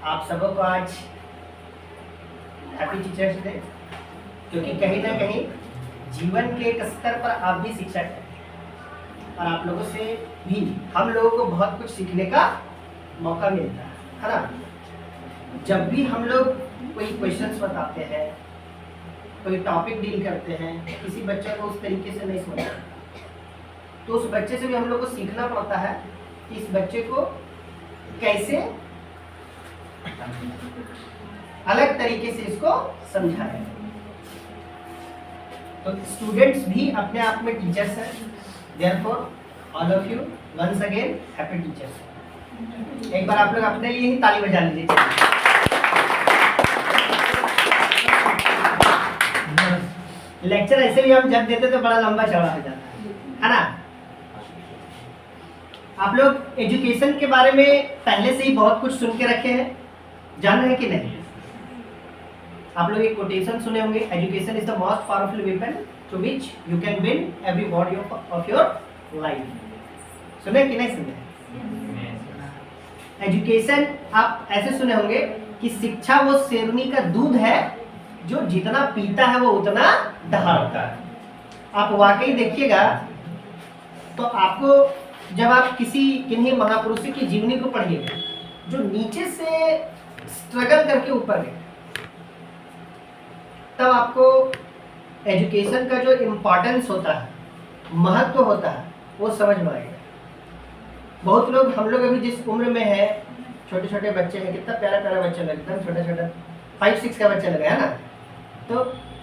आप सबों को आज हैप्पी टीचर्स डे, क्योंकि कहीं ना कहीं जीवन के एक स्तर पर आप भी शिक्षक हैं और आप लोगों से भी हम लोगों को बहुत कुछ सीखने का मौका मिलता है ना। जब भी हम लोग कोई क्वेश्चंस बताते हैं, कोई टॉपिक डील करते हैं, किसी बच्चे को उस तरीके से नहीं समझ तो उस बच्चे से भी हम लोग को सीखना पड़ता है कि इस बच्चे को कैसे अलग तरीके से इसको समझाएं। तो स्टूडेंट्स भी अपने आप में टीचर्स हैं। Therefore all of you once again happy teachers. एक बार आप लोग अपने लिए ही ताली बजा लीजिए। लेक्चर ऐसे भी हम जब देते तो बड़ा लंबा चौड़ा हो जाता है ना। आप लोग एजुकेशन के बारे में पहले से ही बहुत कुछ सुन के रखे हैं, जान रहे हैं कि नहीं? आप लोग एक कोटेशन सुने होंगे, education is the most powerful weapon to which you can win everybody of your life. सुने कि नहीं सुने? एजुकेशन आप ऐसे सुने होंगे कि शिक्षा वो शेरनी का दूध है जो जितना पीता है वो उतना दहाड़ता है। आप वाकई देखिएगा तो आपको जब आप किन्हीं महापुरुषों की जीवनी को पढ़िएगा जो नीचे से स्ट्रगल करके ऊपर गए, तब आपको एजुकेशन का जो इम्पोर्टेंस होता है, महत्व होता है, वो समझ में आएगा। बहुत लोग, हम लोग अभी जिस उम्र में है, छोटे छोटे बच्चे हैं, कितना प्यारा प्यारा बच्चा लगता है, छोटा छोटा 5-6 का बच्चा लगा है ना। तो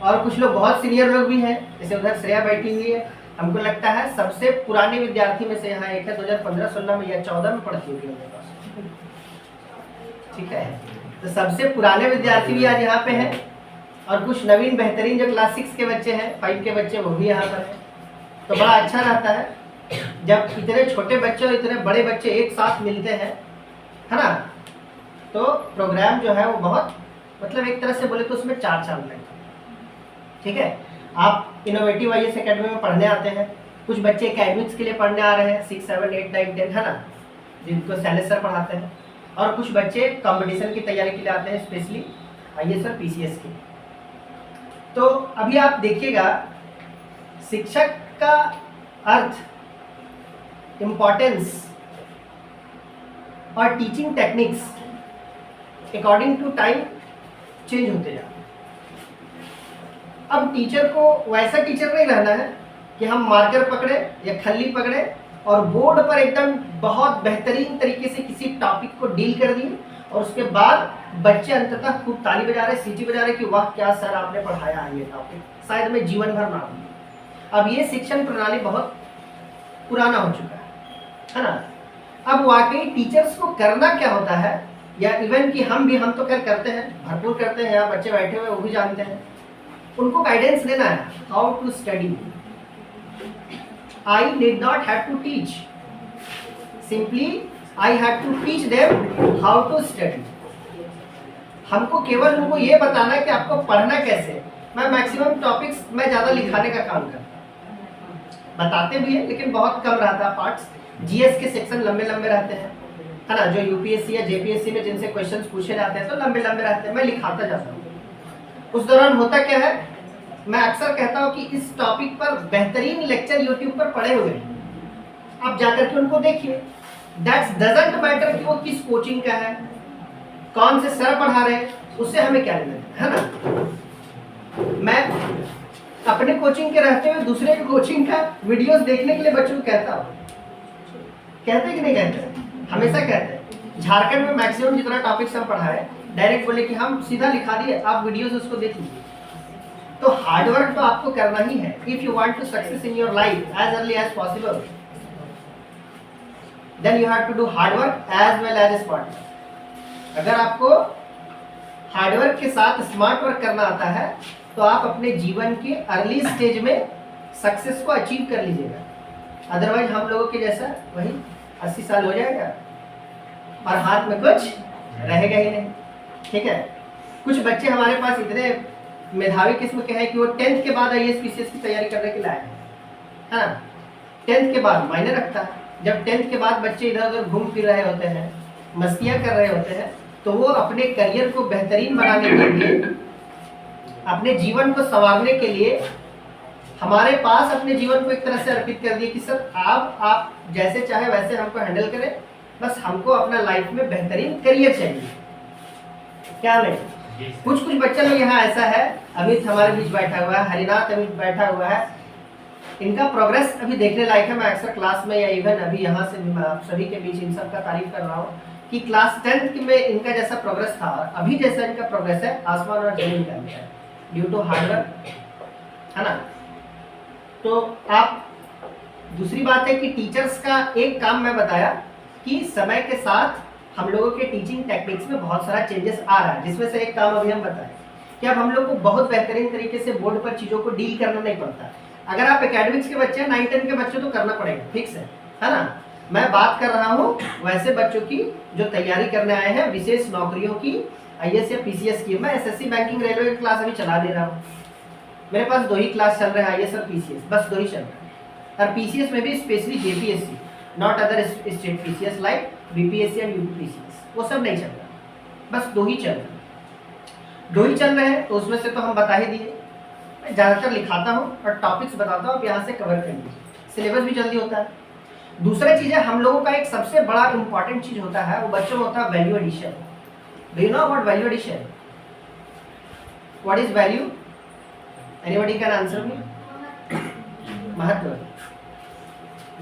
और कुछ लोग बहुत सीनियर लोग भी हैं, जैसे उधर श्रेया बैठी हुई है, हमको लगता है सबसे पुराने विद्यार्थी में से यहाँ एक है, 2015-16 में या 14 में पढ़ती होगी मेरे पास, ठीक है। तो सबसे पुराने विद्यार्थी भी आज यहाँ पे हैं और कुछ नवीन बेहतरीन जो क्लास 6 के बच्चे हैं, 5 के बच्चे, वो भी यहाँ पर हैं। तो बड़ा अच्छा रहता है जब इतने छोटे बच्चे और इतने बड़े बच्चे एक साथ मिलते हैं, है ना। तो प्रोग्राम जो है वो बहुत, मतलब एक तरह से बोले तो उसमें 4 चांद लगते हैं, ठीक है। आप इनोवेटिव IAS एकेडमी में पढ़ने आते हैं, कुछ बच्चे एकेडमिक्स के लिए पढ़ने आ रहे हैं, 6, 7, 8, 9, 10, है ना, जिनको सैनिक सर पढ़ाते हैं, और कुछ बच्चे कंपटीशन की तैयारी के लिए आते हैं, स्पेशली IAS और PCS के। तो अभी आप देखिएगा शिक्षक का अर्थ, इम्पोर्टेंस और teaching techniques according to time change होते जाते हैं। अब टीचर को वैसा टीचर नहीं रहना है कि हम मार्कर पकड़े या खल्ली पकड़े और बोर्ड पर एकदम बहुत बेहतरीन तरीके से किसी टॉपिक को डील कर दिए और उसके बाद बच्चे अंततः खूब ताली बजा रहे, सीटी बजा रहे कि वाह क्या सर आपने पढ़ाया है ये टॉपिक, शायद मैं जीवन भर ना दूँ। अब ये शिक्षण प्रणाली बहुत पुराना हो चुका है ना। अब वाकई टीचर्स को करना क्या होता है, या इवन कि हम तो करते हैं, भरपूर करते हैं, यहाँ बच्चे बैठे हुए वो भी जानते हैं, उनको गाइडेंस देना है how to study. I need not have to teach, simply I have to teach them how to study. हमको केवल उनको ये बताना है कि आपको पढ़ना कैसे। मैं मैक्सिमम टॉपिक्स मैं ज़्यादा लिखाने का काम करता हूँ, बताते भी हैं लेकिन बहुत कम रहता है पार्ट्स। GS के सेक्शन लंबे लंबे रहते हैं, है ना, जो UPSC या JPSC में जिनसे क्वेश्चंस पूछे जाते हैं तो लंबे लंबे रहते हैं, मैं लिखाता जाता हूँ। उस दौरान होता क्या है, मैं अक्सर कहता हूँ कि इस टॉपिक पर बेहतरीन लेक्चर YouTube पर पड़े हुए हैं, आप जाकर के उनको देखिए। दैट्स डजंट मैटर कि वो किस कोचिंग का है, कौन से सर पढ़ा रहे हैं, उससे हमें क्या लेना है ना। मैं अपने कोचिंग के रहते हुए दूसरे के कोचिंग का वीडियोस देखने के लिए बच्चों को कहता हूँ, कहते कि नहीं कहते? हमेशा कहते हैं। झारखंड में मैक्सिमम जितना टॉपिक्स हम पढ़ाए, डायरेक्ट बोले कि हम सीधा लिखा दिए, आप वीडियोस उसको देख लीजिए। तो हार्डवर्क तो आपको करना ही है if you want to success in your life as early as possible, then you have to do hard work as well as smart. अगर आपको हार्डवर्क के साथ स्मार्ट वर्क करना आता है तो आप अपने जीवन के अर्ली स्टेज में सक्सेस को अचीव कर लीजिएगा। अदरवाइज हम लोगों के जैसा वही 80 साल हो जाएगा और हाथ में कुछ रहेगा ही नहीं, ठीक है। कुछ बच्चे हमारे पास इतने मेधावी किस्म के हैं कि वो 10th के बाद IAS PCS की तैयारी करने के लिए आए हैं, है ना। 10th के बाद मायने रखता है। जब 10th के बाद बच्चे इधर उधर घूम फिर रहे होते हैं, मस्तियाँ कर रहे होते हैं, तो वो अपने करियर को बेहतरीन बनाने के लिए, अपने जीवन को संवारने के लिए हमारे पास अपने जीवन को एक तरह से अर्पित कर दिए कि सर आप जैसे चाहे वैसे हमको हैंडल करें, बस हमको अपना लाइफ में बेहतरीन करियर चाहिए। क्या नहीं? कुछ बच्चे लोग यहाँ ऐसा है, अमित हमारे बीच बैठा हुआ है, हरिनाथ अमित बैठा हुआ है, इनका प्रोग्रेस अभी देखने लायक है। मैं अक्सर क्लास में या इवन अभी यहाँ से भी आप सभी के बीच इन सब का तारीफ कर रहा हूँ कि क्लास 10th में इनका जैसा प्रोग्रेस था, अभी जैसा इनका प्रोग्रेस है, आसमान और जमीन का अंतर है, ड्यू टू हार्डवर्क, है ना। तो आप, दूसरी बात है कि टीचर्स का एक काम मैं बताया कि समय के साथ हम लोगों के टीचिंग टेक्निक्स में बहुत सारा चेंजेस आ रहा है, जिसमें से एक काम अभी हम बताएं कि अब हम लोग को बहुत बेहतरीन तरीके से बोर्ड पर चीज़ों को डील करना नहीं पड़ता। अगर आप एकेडमिक्स के बच्चे हैं, 9-10 के बच्चे, तो करना पड़ेगा, फिक्स है ना। मैं बात कर रहा हूँ वैसे बच्चों की जो तैयारी करने आए हैं विशेष नौकरियों की, IAS या PCS की। मैं SSC बैंकिंग रेलवे की क्लास अभी चला दे रहा हूँ, मेरे पास 2 ही क्लास चल रहे हैं, IAS और PCS, बस 2 ही चल रहे हैं। और PCS में भी specially JPSC, not other state PCS like BPSC and UPPCS, वो सब नहीं चल रहा, बस 2 ही चल रहे हैं। 2 ही चल रहे हैं, तो उसमें से तो हम बता ही दिए। मैं ज़्यादातर लिखाता हूँ और टॉपिक्स बताता हूँ, आप यहाँ से कवर कर लीजिए, सिलेबस भी जल्दी होता है। दूसरा चीज़ है, हम लोगों का एक सबसे बड़ा इंपॉर्टेंट चीज़ होता है, वो बच्चों में होता है value addition. Do you know about value addition? What is value? Anybody can answer me? महत्व,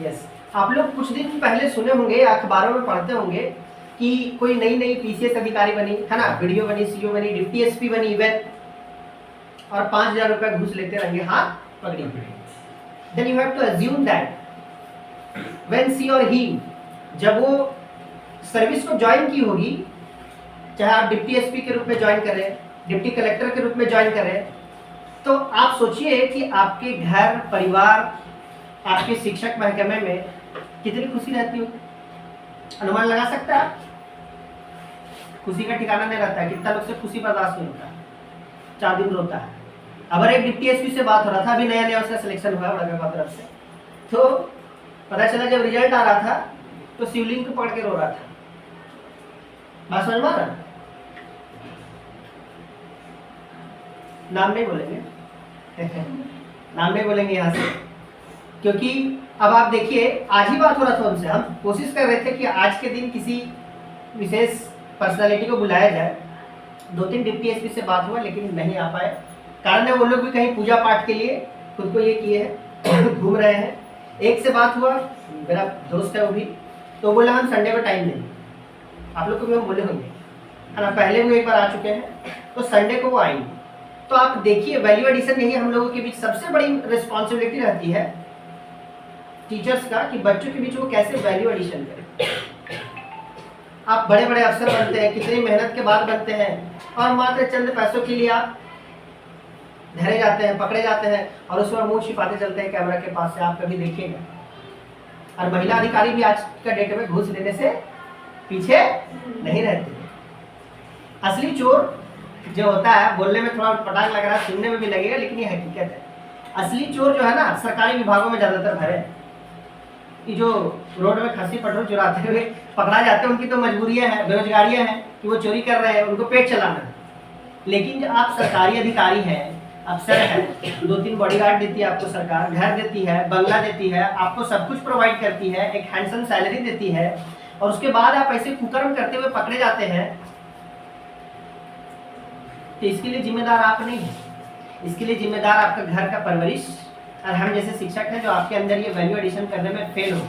यस। आप लोग कुछ दिन पहले सुने होंगे, अखबारों में पढ़ते होंगे कि कोई नई PCS अधिकारी बनी, है ना, वीडियो बनी, CO बनी, डिप्टी SP बनी इवन, और 5,000 रुपये घूस लेते रंगे हाथ पकड़ी। Then you have to assume that when she और ही, जब वो सर्विस को ज्वाइन की होगी, चाहे आप डिप्टी SP के रूप में ज्वाइन करें, डिप्टी कलेक्टर के रूप में ज्वाइन करें, तो आप सोचिए कि आपके घर परिवार, आपके शिक्षक महकमे में कितनी खुशी रहती हो। अनुमान लगा सकता है? खुशी का ठिकाना नहीं रहता है, कितना लोग से खुशी बर्दाश्त नहीं होता, 4 दिन रोता है। अगर एक डिप्टी SP से बात हो रहा था, अभी नया उसका सिलेक्शन हुआ बड़ा तरफ से, तो पता चला जब रिजल्ट आ रहा था तो शिवलिंग को पकड़ के रो रहा था। बात समझ में आ रहा? नाम नहीं बोलेंगे नाम नहीं बोलेंगे यहाँ से, क्योंकि अब आप देखिए, आज ही बात हो रहा था उनसे, हम कोशिश कर रहे थे कि आज के दिन किसी विशेष पर्सनालिटी को बुलाया जाए। 2-3 डिप्टी SP से बात हुआ, लेकिन नहीं आ पाए। कारण है वो लोग भी कहीं पूजा पाठ के लिए खुद को ये किए हैं, घूम रहे हैं। एक से बात हुआ, मेरा दोस्त है वो भी, तो बोला हम संडे में टाइम देंगे। आप लोग को भी हम बोले होंगे, है ना, पहले वो एक बार आ चुके हैं, तो संडे को वो आएंगे। तो आप देखिए, वैल्यू एडिशन यही हम लोगों के बीच सबसे बड़ी रिस्पॉन्सिबिलिटी रहती है टीचर्स का, कि बच्चों के बीच वो कैसे वैल्यू एडिशन करें। आप बड़े बड़े अफसर बनते हैं, कितनी मेहनत के बाद बनते हैं, और मात्र चंद पैसों के लिए आप धरे जाते हैं, पकड़े जाते हैं, और उसमें मुंह छिपाते चलते हैं कैमरा के पास से। आप कभी देखिएगा, और महिला अधिकारी भी आज का डेट में घूस लेने से पीछे नहीं रहते। असली चोर जो होता है, बोलने में थोड़ा पटाख लग रहा है, सुनने में भी लगेगा, लेकिन ये हकीकत है। असली चोर जो है ना, सरकारी विभागों में ज्यादातर भरे। कि जो रोड में खस्सी पटरों चुराते हुए पकड़ा जाते हैं, उनकी तो मजबूरियां हैं, बेरोजगारियां हैं कि वो चोरी कर रहे हैं, उनको पेट चलाना है। लेकिन जो आप सरकारी अधिकारी हैं, अफसर है, 2-3 बॉडीगार्ड देती है आपको सरकार, घर देती है, बंगला देती है, आपको सब कुछ प्रोवाइड करती है, एक हैंडसम सैलरी देती है, और उसके बाद आप ऐसे कुकर्म करते हुए पकड़े जाते हैं, तो इसके लिए जिम्मेदार आप नहीं हैं। इसके लिए जिम्मेदार आपका घर का परवरिश, और हम जैसे शिक्षक हैं जो आपके अंदर ये वैल्यू एडिशन करने में फेल हो।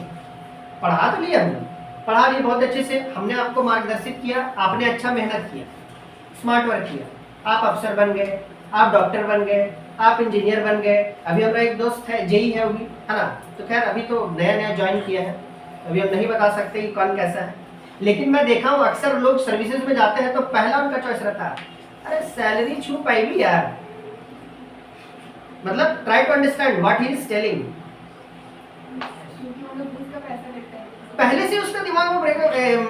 पढ़ा तो लिया हमने, पढ़ा लिए बहुत अच्छे से, हमने आपको मार्गदर्शित किया, आपने अच्छा मेहनत किया, स्मार्ट वर्क किया, आप अफसर बन गए, आप डॉक्टर बन गए, आप इंजीनियर बन गए। अभी हमारा एक दोस्त है, JEE है वो भी, है ना, तो खैर अभी तो नया ज्वाइन किया है, अभी हम नहीं बता सकते कि कौन कैसा है। लेकिन मैं देखा हूँ अक्सर लोग सर्विसेज में जाते हैं तो पहला उनका चॉइस रहता है, अरे सैलरी छू पाएगी यार, मतलब try to understand what he is telling. पहले से उसका दिमाग में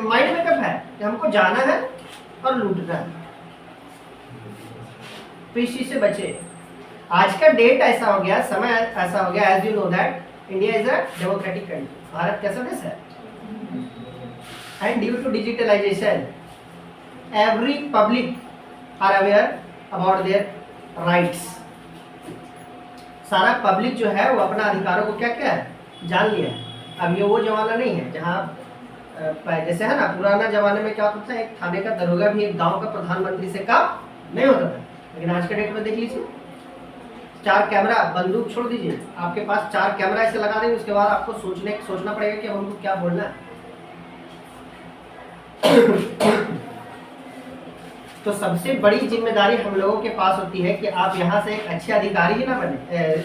माइंड मेकअप है कि हमको जाना है और लूटना है, तो इस चीज से बचे। आज का डेट ऐसा हो गया, समय ऐसा हो गया, as you know that India is a democratic country, भारत कैसा देश है, and due to digitalisation every public are aware about their rights. सारा पब्लिक जो है वो अपना अधिकारों को क्या क्या है जान लिया है। अब ये वो जमाना नहीं है जहाँ जैसे है ना, पुराना जमाने में क्या होता था, एक थाने का दरोगा भी एक गांव का प्रधानमंत्री से काम नहीं होता था। लेकिन आज के डेट में देख लीजिए, 4 कैमरा, बंदूक छोड़ दीजिए, आपके पास 4 कैमरा ऐसे लगा देंगे, उसके बाद आपको सोचना पड़ेगा कि हमको क्या बोलना है। तो सबसे बड़ी जिम्मेदारी हम लोगों के पास होती है कि आप यहाँ से एक अच्छे अधिकारी ही ना बने,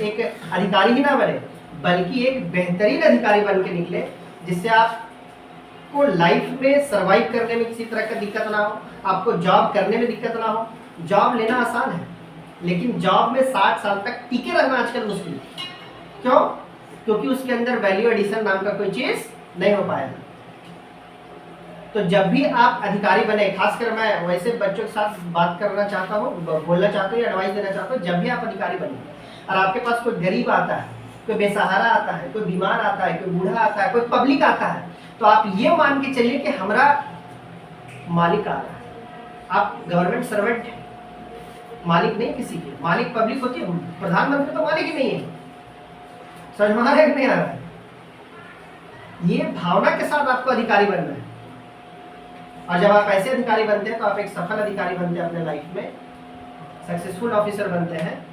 एक अधिकारी ही ना बने, बल्कि एक बेहतरीन अधिकारी बन के निकले, जिससे आपको लाइफ में सरवाइव करने में किसी तरह का दिक्कत ना हो, आपको जॉब करने में दिक्कत ना हो। जॉब लेना आसान है, लेकिन जॉब में 60 साल तक टिके रहना आजकल मुश्किल है। क्यों? क्योंकि उसके अंदर वैल्यू एडिशन नाम का कोई चीज नहीं हो पाएगा। तो जब भी आप अधिकारी बने, खासकर मैं वैसे बच्चों के साथ बात करना चाहता हूँ, बोलना चाहता हूँ या एडवाइस देना चाहता हूँ, जब भी आप अधिकारी बने और आपके पास कोई गरीब आता है, कोई बेसहारा आता है, कोई बीमार आता है, कोई बूढ़ा आता है, कोई पब्लिक आता है, तो आप ये मान के चलिए कि हमारा मालिक आ रहा है। आप गवर्नमेंट सर्वेंट हैं, मालिक नहीं किसी के, मालिक पब्लिक होती है, प्रधानमंत्री तो मालिक ही नहीं है। समझ में आ रहा है कि नहीं आ रहा है? ये भावना के साथ आपको अधिकारी बनना है, और जब आप ऐसे अधिकारी बनते हैं तो आप एक सफल अधिकारी बनते हैं, अपने लाइफ में सक्सेसफुल ऑफिसर बनते हैं,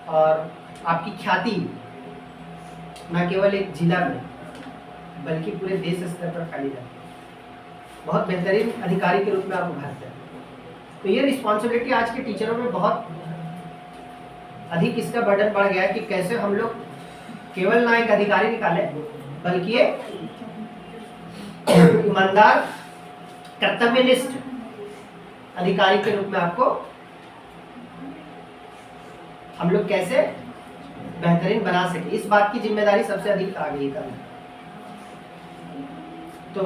और आपकी ख्याति न केवल एक जिला में बल्कि पूरे देश स्तर पर फैली जाती है। बहुत बेहतरीन अधिकारी के रूप में आप उभरते हैं। तो ये रिस्पॉन्सिबिलिटी आज के टीचरों में बहुत अधिक इसका बर्डन बढ़ गया है कि कैसे हम लोग केवल ना एक अधिकारी निकाले, बल्कि एक ईमानदार कर्तव्यनिष्ठ अधिकारी के रूप में आपको हम लोग कैसे बेहतरीन बना सके, इस बात की जिम्मेदारी सबसे अधिक आ गई है। तो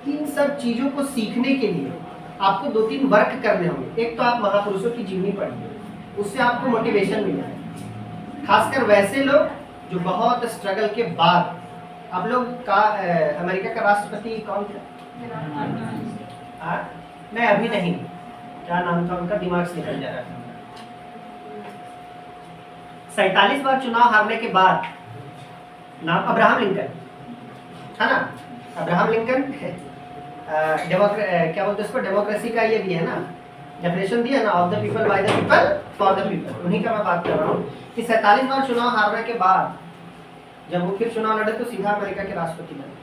इन सब चीजों को सीखने के लिए आपको 2-3 वर्क करने होंगे। एक तो आप महापुरुषों की जीवनी पढ़िए, उससे आपको मोटिवेशन मिलेगा। खासकर वैसे लोग जो बहुत स्ट्रगल के बाद, आप लोग का अमेरिका का राष्ट्रपति कौन था? मैं अभी नहीं, क्या नाम था उनका, दिमाग से निकल जा रहा था। 47 बार चुनाव हारने के बाद, नाम अब्राहम लिंकन है ना। अब्राहम लिंकन क्या बोलते हैं उसको, डेमोक्रेसी का ये दिया है ना, डेफिनेशन दिया ना, of the people by the people for the people. उन्हीं का मैं बात कर रहा हूँ कि 47 बार चुनाव हारने के बाद जब वो फिर चुनाव लड़े तो सीधा अमेरिका के राष्ट्रपति बने।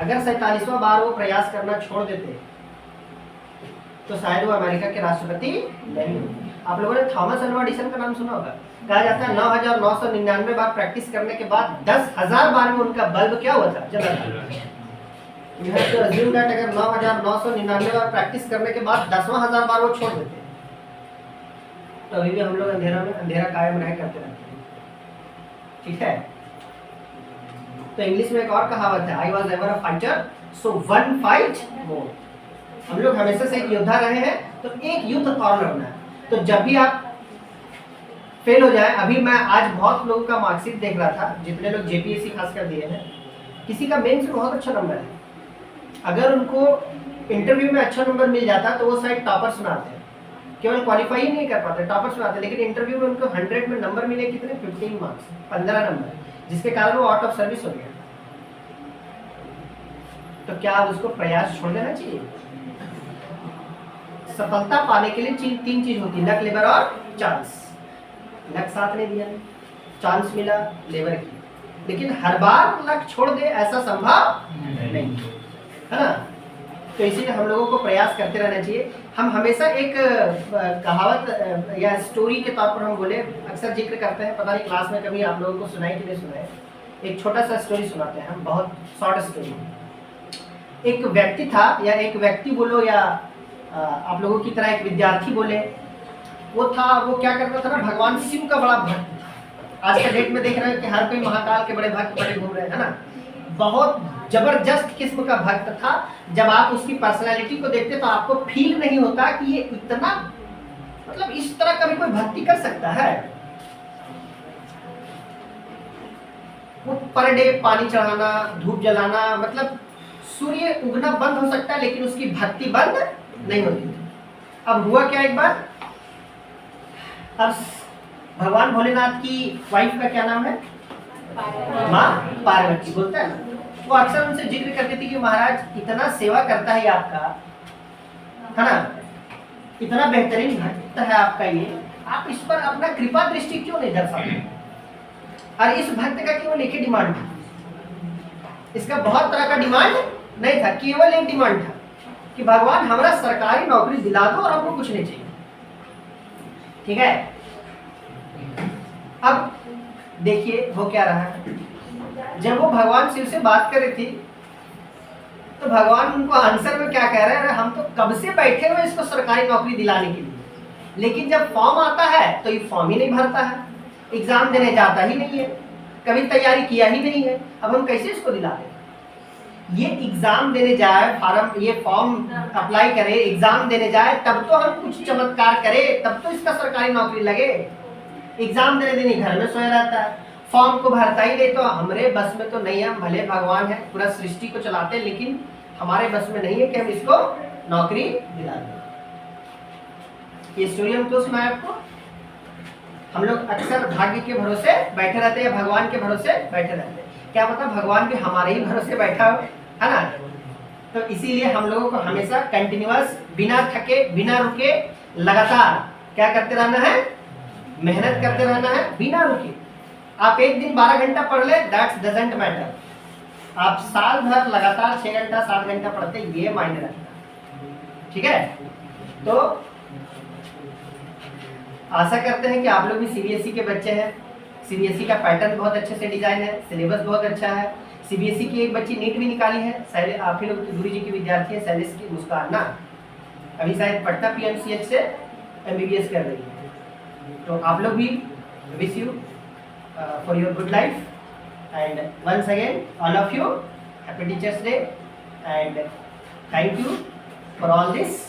अगर 47वां बार वो प्रयास करना छोड़ देते तो शायद वो अमेरिका के राष्ट्रपति नहीं होते। आप लोगों ने थॉमस अल्वा एडिसन का नाम सुना होगा। कहा जाता है 9,999 बार प्रैक्टिस करने के बाद 10,000 बार में उनका बल्ब क्या हुआ था, जला था। You have to assume that अगर 9,999 बार प्रैक्टिस करने के बाद 10,000 बार वो छोड़ देते तो अभी भी हम लोग अंधेरा कायम रह करते रहते हैं। ठीक है, तो इंग्लिश में एक और कहावत है, I was ever a fighter so one fight more. हम लोग हमेशा से एक योद्धा रहे हैं, तो एक युद्ध और लड़ना है। तो जब भी आप फेल हो जाए, अभी मैं आज बहुत लोगों का मार्कशीट देख रहा था, जितने लोग जेपीएससी खासकर दिए हैं, किसी का मेंस में बहुत अच्छा नंबर है, अगर उनको इंटरव्यू में अच्छा नंबर मिल जाता तो वो शायद टॉपर्स में आते हैं। केवल क्वालिफाई ही नहीं कर पाते, टॉपर्स में आते, लेकिन इंटरव्यू में उनको 100 में नंबर मिले कितने, 15 मार्क्स, 15 नंबर, जिसके कारण वो आउट ऑफ सर्विस हो गया। तो क्या उसको प्रयास छोड़ देना चाहिए? सफलता पाने के लिए 3 चीज होती है, लक, लेबर और चांस। लक साथ नहीं दिया, चांस मिला, लेबर की, लेकिन हर बार लक छोड़ दे ऐसा संभव नहीं है ना। तो इसीलिए हम लोगों को प्रयास करते रहना चाहिए। हम हमेशा एक कहावत या स्टोरी के तौर पर हम बोले, अक्सर जिक्र करते हैं, पता नहीं क्लास में कभी आप लोगों को सुनाई कि नहीं सुनाए। एक छोटा सा स्टोरी सुनाते हैं हम, बहुत शॉर्ट स्टोरी। एक व्यक्ति था, या एक व्यक्ति बोलो, या आप लोगों की तरह एक विद्यार्थी बोले, वो क्या करता था ना, भगवान शिव का बड़ा भक्त था। आज के डेट में देख रहे हैं कि हर कोई महाकाल के बड़े भक्त बड़े घूम रहे हैं, है ना। बहुत जबरदस्त किस्म का भक्त था। जब आप उसकी पर्सनालिटी को देखते तो आपको फील नहीं होता कि ये इतना, मतलब इस तरह का भी कोई भक्ति कर सकता है। वो पर डे पानी चढ़ाना, धूप जलाना, मतलब सूर्य उगना बंद हो सकता है लेकिन उसकी भक्ति बंद नहीं होती थी। अब हुआ क्या, एक बार अब भगवान भोलेनाथ की वाइफ का क्या नाम है, माँ पार्वती, बोलता है ना, वो अक्सर उनसे जिक्र करती थी कि महाराज इतना सेवा करता है आपका, है ना, इतना बेहतरीन भक्त है आपका ये, आप इस पर अपना कृपा दृष्टि क्यों नहीं दर्शाते, और इस भक्त का केवल एक ही डिमांड था, इसका बहुत तरह का डिमांड नहीं था, केवल एक डिमांड था कि भगवान हमारा सरकारी नौकरी दिला दो और हमको कुछ नहीं चाहिए। ठीक है, अब देखिए हो क्या रहा है, जब वो भगवान शिव से बात कर रही थी तो भगवान उनको आंसर में क्या कह रहे हैं, हम तो कब से बैठे हुए इसको सरकारी नौकरी दिलाने के लिए, लेकिन जब फॉर्म आता है तो ये फॉर्म ही नहीं भरता है, एग्जाम देने जाता ही नहीं है, कभी तैयारी किया ही नहीं है, अब हम कैसे इसको दिला दें। ये एग्जाम देने जाए, फार्म ये फॉर्म अप्लाई करे, एग्जाम देने जाए, तब तो हम कुछ चमत्कार करें, तब तो इसका सरकारी नौकरी लगे। एग्जाम देने देने घर में सोया रहता है, फॉर्म को भरता ही नहीं, तो हमारे बस में तो नहीं है, हम भले भगवान है पूरा सृष्टि को चलाते हैं, लेकिन हमारे बस में नहीं है कि हम इसको नौकरी दिला दें। ये स्टोरी हम क्यों सुनाए आपको, हम लोग अक्सर भाग्य के भरोसे बैठे रहते हैं, भगवान के भरोसे बैठे रहते हैं, क्या पता भगवान भी हमारे ही भरोसे बैठा हो, है ना। तो इसीलिए हम लोगों को हमेशा कंटिन्यूअस, बिना थके बिना रुके, लगातार क्या करते रहना है, मेहनत करते रहना है बिना रुके। आप एक दिन 12 घंटा पढ़ ले, दैट्स डजंट मैटर, आप साल भर लगातार 6 घंटा 7 घंटा पढ़ते, ये मायने रखता। ठीक है, तो आशा करते हैं कि आप लोग भी सीबीएसई के बच्चे हैं, सीबीएसई का पैटर्न बहुत अच्छे से डिजाइन है, सिलेबस बहुत अच्छा है। सीबीएसई की एक बच्ची नीट भी निकाली है, आप ही लोग गुरु जी की विद्यार्थी है, शैलेश की मुस्कान ना, अभी शायद पटना पीएमसीएच से एमबीबीएस कर रही है। तो आप लोग भी, wish you for your good life and once again all of you happy teachers day and thank you for all this,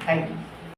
thank you.